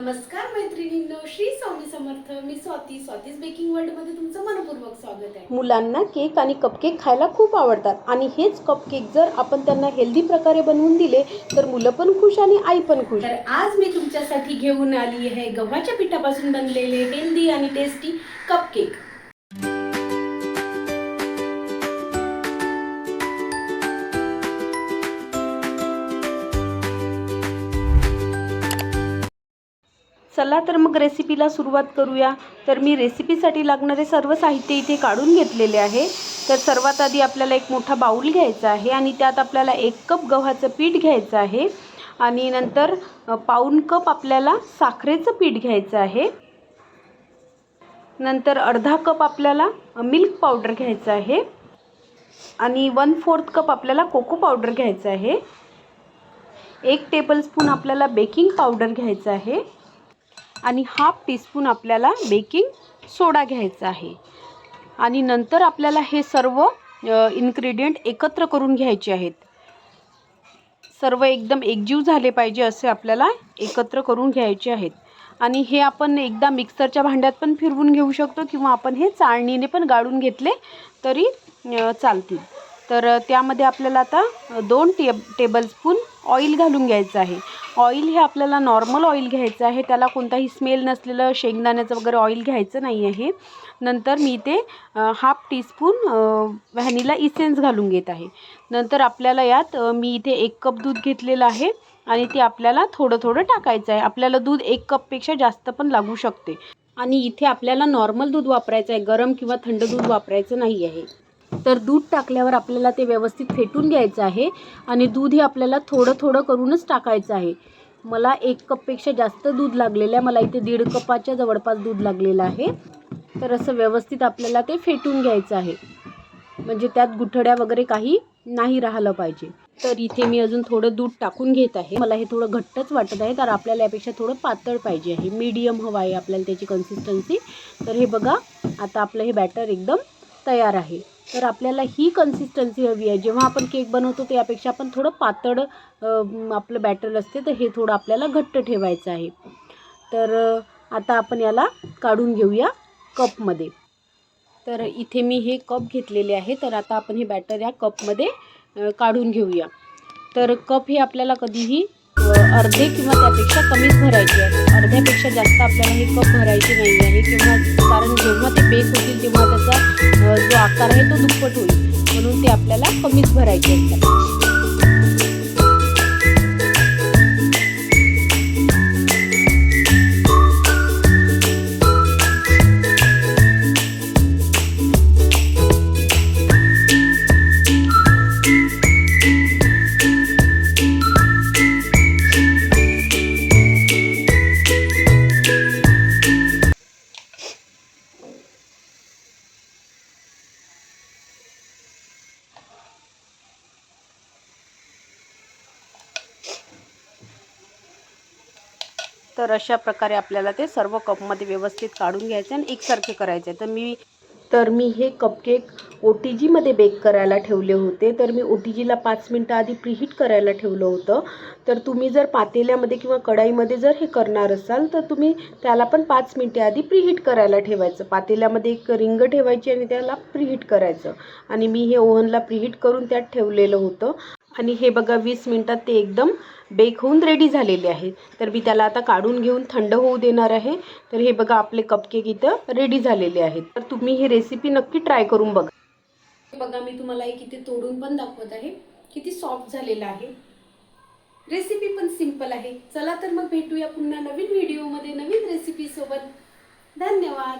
नमस्कार मैत्रिणींनो, श्री स्वामी समर्थ. मी Swati's baking world मध्ये तुमचं मनपूर्वक स्वागत आहे. मुलांना केक आणि कपकेक खायला खूप आवडतात आणि हेच कपकेक जर आपण त्यांना हेल्दी प्रकारे बनवून दिले तर मुलं पण खुश आणि आई पण खुश. तर आज मी तुमच्यासाठी घेऊन आली आहे गव्हाच्या पिठापासून बनलेले हेल्दी आणि टेस्टी कपकेक. चला तर मग रेसिपीला सुरुवात करूया. तर मी रेसिपीसाठी लागणारे सर्व साहित्य इथे काढून घेतलेले आहे. तर सर्वात आधी आपल्याला एक मोठा बाउल घ्यायचा आहे आणि त्यात आपल्याला 1 कप गव्हाचं पीठ घ्यायचं आहे आणि नंतर पाऊण कप आपल्याला साखरेचं पीठ घ्यायचं आहे. नंतर अर्धा कप आपल्याला मिल्क पावडर घ्यायचं आहे आणि 1/4 कप आपल्याला कोको पावडर घ्यायचं आहे. 1 टेबलस्पून आपल्याला बेकिंग पावडर घ्यायचं आहे आणि 1/2 टीस्पून आपल्याला बेकिंग सोडा घ्यायचा आहे. आणि नंतर आपल्याला हे सर्व इन्ग्रेडियंट एकत्र करून घ्यायचे आहेत. सर्व एकदम एकजीव झाले पाहिजे असे आपल्याला एकत्र करून घ्यायचे आहेत. आणि हे आपण एकदा मिक्सरच्या भांड्यात पण फिरवून घेऊ शकतो किंवा आपण हे चाळणीने पण गाळून घेतले तरी चालतील. तर त्यामध्ये आपल्याला आता 2 टेबलस्पून ऑइल घालून घ्यायचं आहे. ऑइल हे आपल्याला नॉर्मल ऑइल घ्यायचं आहे, त्याला कोणताही स्मेल नसलेलं शेंगदाण्याचं वगैरे ऑइल घ्यायचं नाही आहे. नंतर मी ते 1/2 टीस्पून व्हॅनिला इसेन्स घालून घेत आहे. नंतर आपल्याला यात मी इथे 1 कप दूध घेतलेलं आहे आणि ते आपल्याला थोडं थोडं टाकायचं आहे. आपल्याला दूध 1 कपपेक्षा जास्त पण लागू शकते. आणि इथे आपल्याला नॉर्मल दूध वापरायचं आहे, गरम किंवा थंड दूध वापरायचं नाही आहे. तर दूध टाकल्यावर आपल्याला ते व्यवस्थित फेटून घ्यायचं आहे आणि दूध हे आपल्याला थोडं थोडं करूनच टाकायचं आहे. मला 1 कपपेक्षा जास्त दूध लागलेलं आहे, मला इथे 1.5 कपाच्या जवळपास दूध लागलेलं आहे. तर असं व्यवस्थित आपल्याला ते फेटून घ्यायचं आहे, म्हणजे त्यात गुठळ्या वगैरे काही नाही राहिलं पाहिजे. तर इथे मी अजून थोडं दूध टाकून घेत आहे. मला हे थोडं घट्टच वाटत आहे, तर आपल्याला यापेक्षा थोडं पातळ पाहिजे आहे, मीडियम हवं आहे आपल्याला त्याची कन्सिस्टन्सी. तर हे बघा, आता आपलं हे बॅटर एकदम तयार आहे. तर आपल्याला ही कन्सिस्टन्सी हवी आहे. जेव्हा आपण केक बनवतो त्यापेक्षा आपण थोडं पातळ आपलं बॅटर असते, तर हे थोडं आपल्याला घट्ट ठेवायचं आहे. तर आता आपण याला काढून घेऊया कपमध्ये. तर इथे मी हे कप घेतलेले आहे. तर आता आपण हे बॅटर या कपमध्ये काढून घेऊया. तर कप हे आपल्याला कधीही अर्धे किंवा त्यापेक्षा कमीच भरायचे आहे. अर्ध्यापेक्षा जास्त आपल्याला हे कप भरायचे नाही आहे, किंवा कारण जेव्हा ते बेक होतील तेव्हा त्याचा जो आकार आहे तो दुप्पट होईल, म्हणून ते आपल्याला कमीच भरायचे असतात. तर अशा प्रकारे आपल्याला ते सर्व कपमध्ये व्यवस्थित काढून घ्यायचे आणि एकसारखे करायचे. तर मी हे कपकेक OTGमध्ये बेक करायला ठेवले होते. तर मी OTGला 5 मिनटं आधी प्रीहीट करायला ठेवलं होतं. तर तुम्ही जर पातेल्यामध्ये किंवा कढाईमध्ये जर हे करणार असाल तर तुम्ही त्याला पण 5 मिनटे आधी प्रीहीट करायला ठेवायचं. पातेल्यामध्ये एक रिंग ठेवायची आणि त्याला प्रीहीट करायचं. आणि मी हे ओव्हनला प्रीहीट करून त्यात ठेवलेलं होतं. आणि हे बघा, 20 मिनटात ते एकदम बेक होऊन रेडी झालेले आहे. तर मी त्याला आता काढून घेऊन थंड होऊ देणार आहे. तर हे बघा, आपले कपकेक इथं रेडी झालेले आहेत. तर तुम्ही ही रेसिपी नक्की ट्राय करून बघा. बघा, मी तुम्हाला एक इथे तोडून पण दाखवत आहे, किती सॉफ्ट झालेला आहे. रेसिपी पण सिंपल आहे. चला तर मग भेटूया पुन्हा नवीन व्हिडिओमध्ये नवीन रेसिपी सोबत. धन्यवाद.